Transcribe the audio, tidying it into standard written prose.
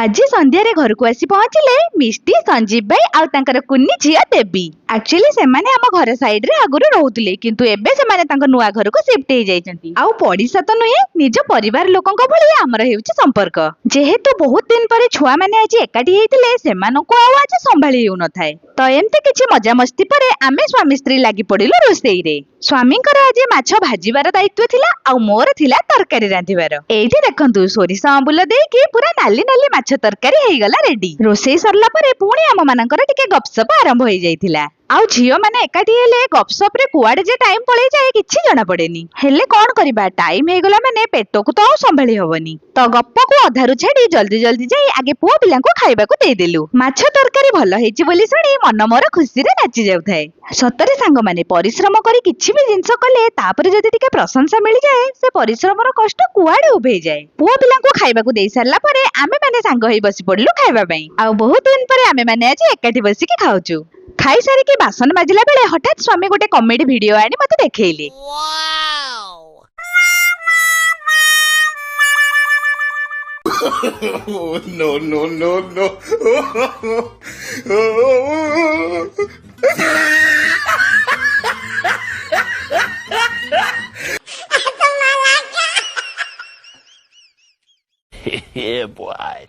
आज संध्यारे घर को आसी पहुंचले मिष्टी संजीव भाई आउ तांकर कुन्नी झिया देवी। एक्चुअली से माने हम घर साइड रे आगुरु रहउतले किंतु एबे से माने तांकर नुआ घर को शिफ्ट हे जाइछंती। आउ पड़िसा तो नुहे निज परिवार लोकंक भली हमर हेउची संपर्क। जेहेतु बहुत दिन परे छुआ माने आज एकाठी हेतिले सेमानको आउ आज संभाळी हेउ न थाए। तो एमते किछि मजा मस्ती परे आमे स्वामी स्त्री लागि पडिलो रोसेई रे। स्वामींकर आज माछ भाजीबार दायित्व थिला आउ मोर थिला तरकारी रांधिबार। एइठी देखंतु सोरिष आंबुल देकी पूरा नाली नाली माछ तरकारी हेई गला रेडी। रोसेई सरला परे पुणी आम मानकर टिके गपसप आरंभ होई जाइथिला। आउ झियो माने एकाठी हेले गपसप रे कुआडे जे टाइम पळेई जाए किछि जणा पड़ेनी। हेले कोन करिबा टाइम हे गला माने पेटो को तो संभाळी होवनी। तो गप्प को अधारु छाडी जल्दी जल्दी जाई आगे पुओ पिला को खाइबा को देई देलु। माछ तरकारी भलो हेची बोली सुनी मन मोर खुशी रे नाची जाउ थाए। सतरे सांग माने परिश्रम करी किछि भी जिंस कले तापरे जदि टिके प्रशंसा मिली जाए से परिश्रमर कष्ट कुआडे उभे जाए। पुओ पिला को खाइबा को देई सारला परे आमे माने सांग होई बसी पड़लु खाइबा पई। आउ बहुत दिन परे आमे माने आज एकाठी बसी के खाउचु। खाई सारी के बासन बाजिला बेले हठात स्वामी गोटे कॉमेडी वीडियो आनी मते देखैले। No, no, no, no. Yeah, boy.